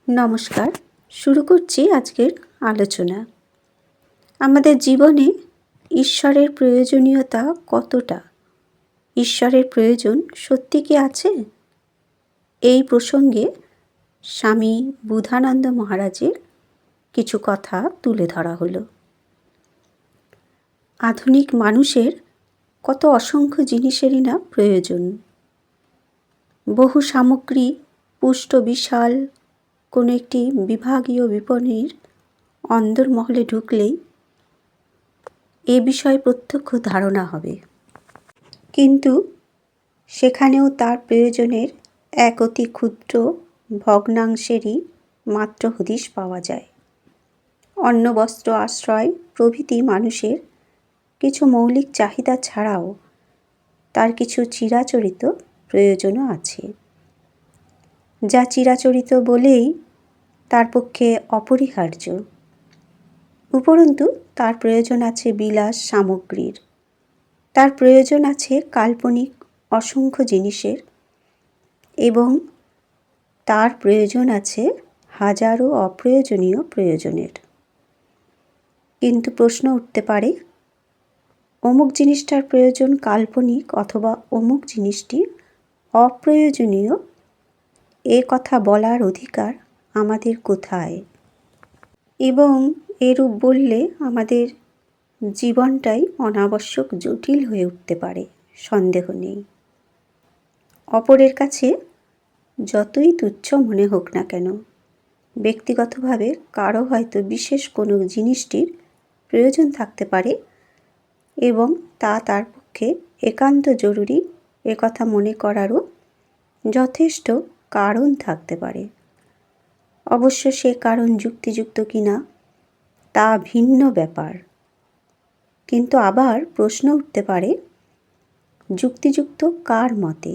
নমস্কার। শুরু করছি আজকের আলোচনা। আমাদের জীবনে ঈশ্বরের প্রয়োজনীয়তা কতটা? ঈশ্বরের প্রয়োজন সত্যি কি আছে? এই প্রসঙ্গে স্বামী বুধানন্দ মহারাজের কিছু কথা তুলে ধরা হলো। আধুনিক মানুষের কত অসংখ্য জিনিসেরই না প্রয়োজন। বহু সামগ্রী পুষ্ট বিশাল কোনো একটি বিভাগীয় বিপণীর অন্দরমহলে ঢুকলেই এ বিষয়ে প্রত্যক্ষ ধারণা হবে, কিন্তু সেখানেও তার প্রয়োজনের এক অতি ক্ষুদ্র ভগ্নাংশেরই মাত্র হদিশ পাওয়া যায়। অন্ন বস্ত্র আশ্রয় প্রভৃতি মানুষের কিছু মৌলিক চাহিদা ছাড়াও তার কিছু চিরাচরিত প্রয়োজনও আছে, যা চিরাচরিত বলেই তার পক্ষে অপরিহার্য। উপরন্তু তার প্রয়োজন আছে বিলাস সামগ্রীর, তার প্রয়োজন আছে কাল্পনিক অসংখ্য জিনিসের, এবং তার প্রয়োজন আছে হাজারো অপ্রয়োজনীয় প্রয়োজনের। কিন্তু প্রশ্ন উঠতে পারে, অমুক জিনিসটার প্রয়োজন কাল্পনিক অথবা অমুক জিনিসটি অপ্রয়োজনীয়, এ কথা বলার অধিকার আমাদের কোথায়? এবং এরূপ বললে আমাদের জীবনটাই অনাবশ্যক জটিল হয়ে উঠতে পারে, সন্দেহ নেই। অপরের কাছে যতই তুচ্ছ মনে হোক না কেন, ব্যক্তিগতভাবে কারো হয়তো বিশেষ কোনো জিনিসটির প্রয়োজন থাকতে পারে এবং তা তার পক্ষে একান্ত জরুরি, একথা মনে করারও যথেষ্ট কারণ থাকতে পারে। অবশ্য সে কারণ যুক্তিযুক্ত কিনা তা ভিন্ন ব্যাপার। কিন্তু আবার প্রশ্ন উঠতে পারে, যুক্তিযুক্ত কার মতে?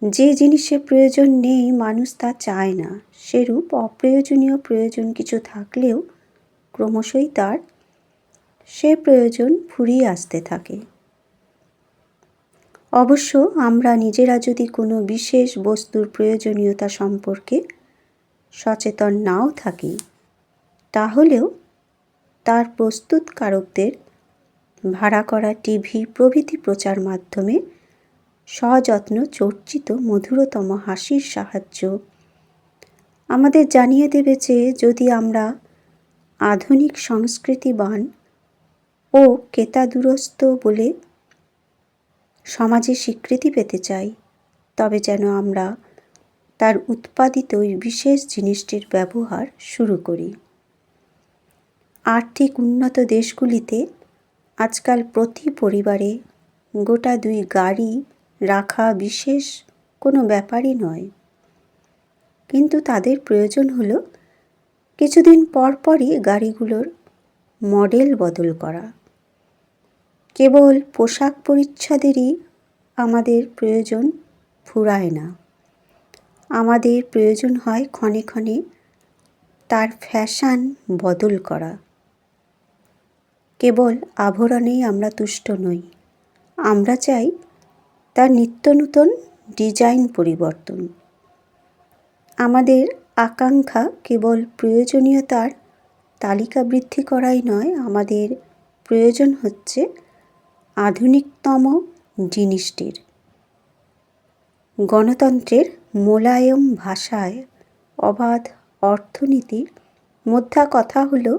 যে জিনিসের প্রয়োজন নেই মানুষ তা চায় না, সেরূপ অপ্রয়োজনীয় প্রয়োজন কিছু থাকলেও ক্রমশই তার সে প্রয়োজন ফুরিয়ে আসতে থাকে। অবশ্য আমরা নিজেরা যদি কোনো বিশেষ বস্তুর প্রয়োজনীয়তা সম্পর্কে সচেতন নাও থাকি, তাহলেও তার প্রস্তুতকারকদের ভাড়া করা টিভি প্রভৃতি প্রচার মাধ্যমে সযত্ন চর্চিত মধুরতম হাসির সাহায্য আমাদের জানিয়ে দেবে যে যদি আমরা আধুনিক সংস্কৃতিবান ও কেতাদুরস্ত বলে সমাজে স্বীকৃতি পেতে চাই, তবে যেন আমরা তার উৎপাদিত ওই বিশেষ জিনিসটির ব্যবহার শুরু করি। আর্থিক উন্নত দেশগুলিতে আজকাল প্রতি পরিবারে গোটা 2 গাড়ি রাখা বিশেষ কোনো ব্যাপারই নয়, কিন্তু তাদের প্রয়োজন হলো কিছুদিন পর পরই গাড়িগুলোর মডেল বদল করা। কেবল পোশাক পরিচ্ছদেরই আমাদের প্রয়োজন ফুরায় না, আমাদের প্রয়োজন হয় ক্ষণে ক্ষণে তার ফ্যাশন বদল করা। কেবল আভরণেই আমরা তুষ্ট নই, আমরা চাই তার নিত্য নূতন ডিজাইন পরিবর্তন। আমাদের আকাঙ্ক্ষা কেবল প্রয়োজনীয়তার তালিকা বৃদ্ধি করাই নয়, আমাদের প্রয়োজন হচ্ছে আধুনিকতম জিনিসটির। গণতন্ত্রের মোলায়েম ভাষায় অবাধ অর্থনীতির মোদ্দা কথা হলো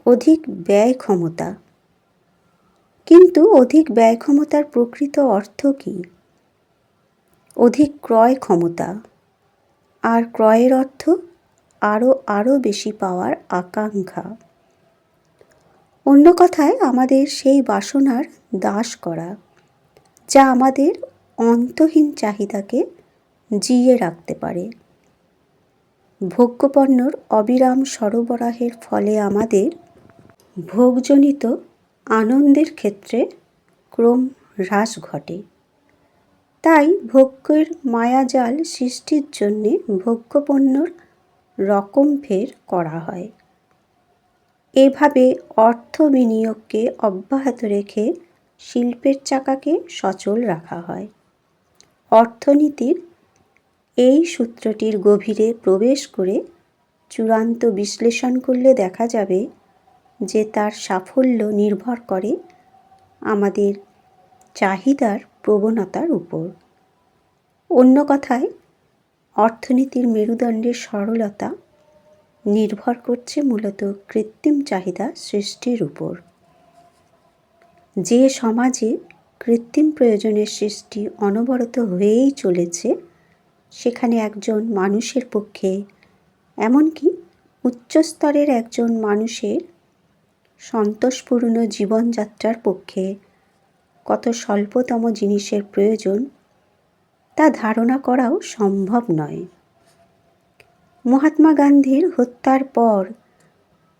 অধিক ব্যয় ক্ষমতা। কিন্তু অধিক ব্যয় ক্ষমতার প্রকৃত অর্থ কী? অধিক ক্রয় ক্ষমতা, আর ক্রয়ের অর্থ আরও বেশি পাওয়ার আকাঙ্ক্ষা। অন্য কথায় আমাদের সেই বাসনার দাস করা, যা আমাদের অন্তহীন চাহিদাকে জিইয়ে রাখতে পারে। ভোগ্যপণ্যর অবিরাম সরবরাহের ফলে আমাদের ভোগজনিত আনন্দের ক্ষেত্রে ক্রম হ্রাস ঘটে। তাই ভোগ্যের মায়াজাল সৃষ্টির জন্যে ভোগ্যপণ্যর রকমফের করা হয়। এভাবে অর্থ বিনিয়োগকে অব্যাহত রেখে শিল্পের চাকাকে সচল রাখা হয়। অর্থনীতির এই সূত্রটির গভীরে প্রবেশ করে চূড়ান্ত বিশ্লেষণ করলে দেখা যাবে যে তার সাফল্য নির্ভর করে আমাদের চাহিদার প্রবণতার উপর। অন্য কথায়, অর্থনীতির মেরুদণ্ডের সরলতা নির্ভর করছে মূলত কৃত্রিম চাহিদা সৃষ্টির উপর। যে সমাজে কৃত্রিম প্রয়োজনের সৃষ্টি অনবরত হয়েই চলেছে, সেখানে একজন মানুষের পক্ষে, এমনকি উচ্চস্তরের একজন মানুষের সন্তোষপূর্ণ জীবনযাত্রার পক্ষে কত স্বল্পতম জিনিসের প্রয়োজন তা ধারণা করাও সম্ভব নয়। মহাত্মা গান্ধীর হত্যার পর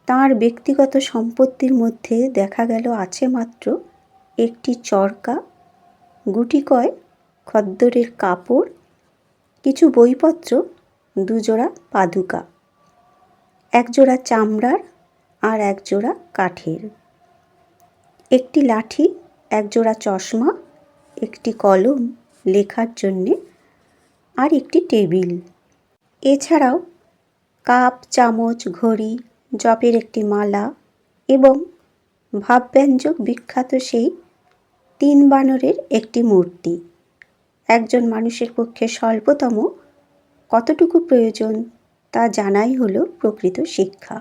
তাঁর ব্যক্তিগত সম্পত্তির মধ্যে দেখা গেল আছে মাত্র একটি চরকা, গুটিকয় খদ্দরের কাপড়, কিছু বইপত্র, দুজোড়া পাদুকা, একজোড়া চামড়ার আর একজোড়া কাঠের, একটি লাঠি, একজোড়া চশমা, একটি কলম লেখার জন্যে, আর একটি টেবিল। এছাড়াও কাপ, চামচ, ঘড়ি, জপের একটি মালা এবং ভাবব্যঞ্জক বিখ্যাত সেই 3 বানরের একটি মূর্তি। একজন মানুষের পক্ষে স্বল্পতম কতটুকু প্রয়োজন তা জানাই হলো প্রকৃত শিক্ষা।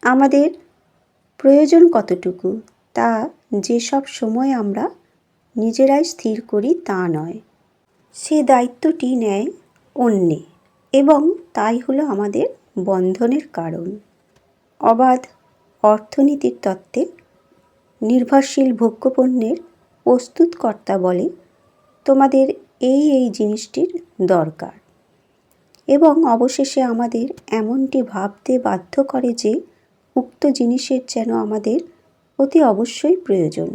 আমাদের প্রয়োজন কতটুকু তা যেসব সময় আমরা নিজেরাই স্থির করি তা নয়, সে দায়িত্বটি নেয় অন্যে, এবং তাই হলো আমাদের বন্ধনের কারণ। অবাধ অর্থনীতির তত্ত্বে নির্ভরশীল ভোগ্যপণ্যের প্রস্তুতকর্তা বলে, তোমাদের এই জিনিসটির দরকার, এবং অবশেষে আমাদের এমনটি ভাবতে বাধ্য করে যে উক্ত জিনিসের যেন আমাদের অতি অবশ্যই প্রয়োজন।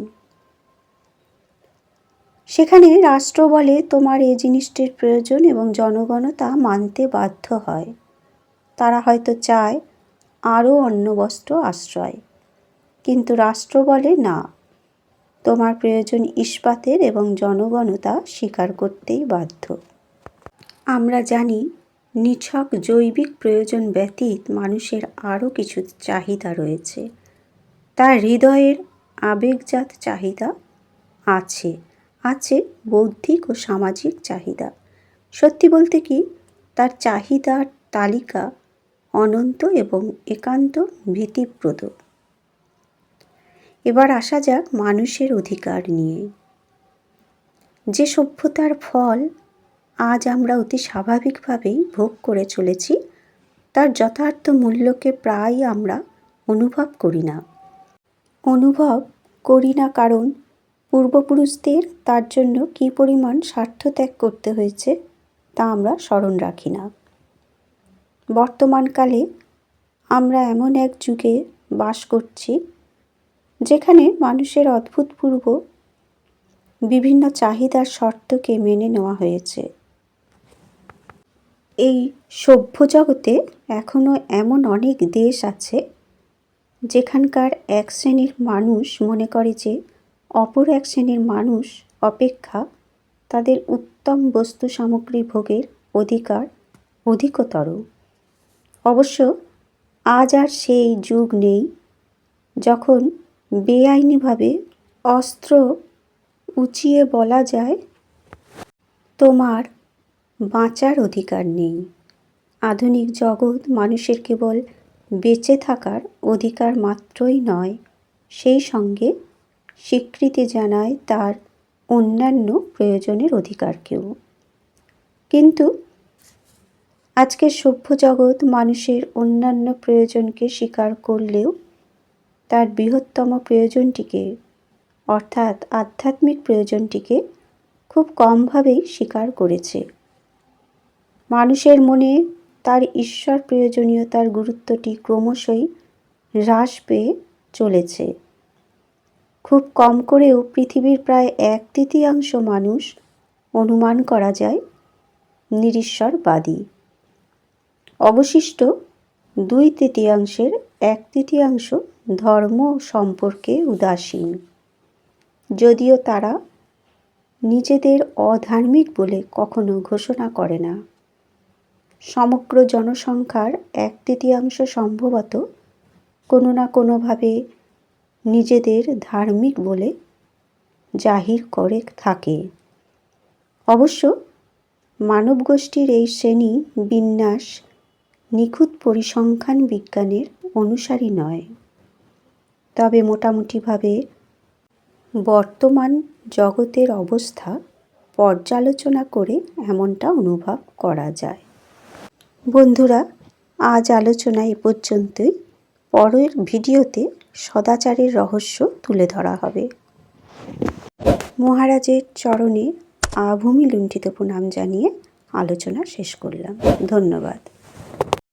সেখানে রাষ্ট্র বলে তোমার এই জিনিসটির প্রয়োজন এবং জনগণও তা মানতে বাধ্য হয়। তারা হয়তো চায় আরও অন্ন বস্ত্র আশ্রয়, কিন্তু রাষ্ট্র বলে না, তোমার প্রয়োজন ইস্পাতের এবং জনগণও তা স্বীকার করতেই বাধ্য। আমরা জানি নিছক জৈবিক প্রয়োজন ব্যতীত মানুষের আরও কিছু চাহিদা রয়েছে। তার হৃদয়ের আবেগজাত চাহিদা আছে, বৌদ্ধিক ও সামাজিক চাহিদা। সত্যি বলতে কি, তার চাহিদার তালিকা অনন্ত এবং একান্ত ভীতিপ্রদ। এবার আসা যাক মানুষের অধিকার নিয়ে। যে সভ্যতার ফল আজ আমরা অতি স্বাভাবিকভাবেই ভোগ করে চলেছি, তার যথার্থ মূল্যকে প্রায় আমরা অনুভব করি না কারণ পূর্বপুরুষদের তার জন্য কী পরিমাণ স্বার্থত্যাগ করতে হয়েছে তা আমরা স্মরণ রাখি না। বর্তমানকালে আমরা এমন এক যুগে বাস করছি যেখানে মানুষের অভূতপূর্ব বিভিন্ন চাহিদার শর্তকে মেনে নেওয়া হয়েছে। এই সভ্য জগতে এখনও এমন অনেক দেশ আছে যেখানকার এক শ্রেণীর মানুষ মনে করে যে অপর এক শ্রেণীর মানুষ অপেক্ষা তাদের উত্তম বস্তু সামগ্রী ভোগের অধিকার অধিকতর। অবশ্য আজ আর সেই যুগ নেই যখন বেআইনিভাবে অস্ত্র উঁচিয়ে বলা যায় তোমার বাঁচার অধিকার নেই। আধুনিক জগৎ মানুষের কেবল বেঁচে থাকার অধিকার মাত্রই নয়, সেই সঙ্গে স্বীকৃতি জানায় তার অন্যান্য প্রয়োজনের অধিকারকেও। কিন্তু আজকের সভ্য জগৎ মানুষের অন্যান্য প্রয়োজনকে স্বীকার করলেও তার বৃহত্তম প্রয়োজনটিকে, অর্থাৎ আধ্যাত্মিক প্রয়োজনটিকে খুব কমভাবেই স্বীকার করেছে। মানুষের মনে তার ঈশ্বর প্রয়োজনীয়তার গুরুত্বটি ক্রমশই হ্রাস পেয়ে চলেছে। খুব কম করেও পৃথিবীর প্রায় 1/3 মানুষ অনুমান করা যায় নিরীশ্বরবাদী। অবশিষ্ট 2/3 1/3 ধর্ম সম্পর্কে উদাসীন, যদিও তারা নিজেদের অধার্মিক বলে কখনো ঘোষণা করে না। সমগ্র জনসংখ্যার 1/3 সম্ভবত কোনো না কোনোভাবে নিজেদের ধার্মিক বলে জাহির করে থাকে। অবশ্য মানবগোষ্ঠীর এই শ্রেণী বিন্যাস নিখুঁত পরিসংখ্যান বিজ্ঞানের অনুসারী নয়, তবে মোটামুটিভাবে বর্তমান জগতের অবস্থা পর্যালোচনা করে এমনটা অনুভব করা যায়। বন্ধুরা, আজ আলোচনা এ পর্যন্তই। পরের ভিডিওতে সদাচারের রহস্য তুলে ধরা হবে। মহারাজের চরণে আভূমি লুণ্ঠিত প্রণাম জানিয়ে আলোচনা শেষ করলাম। ধন্যবাদ।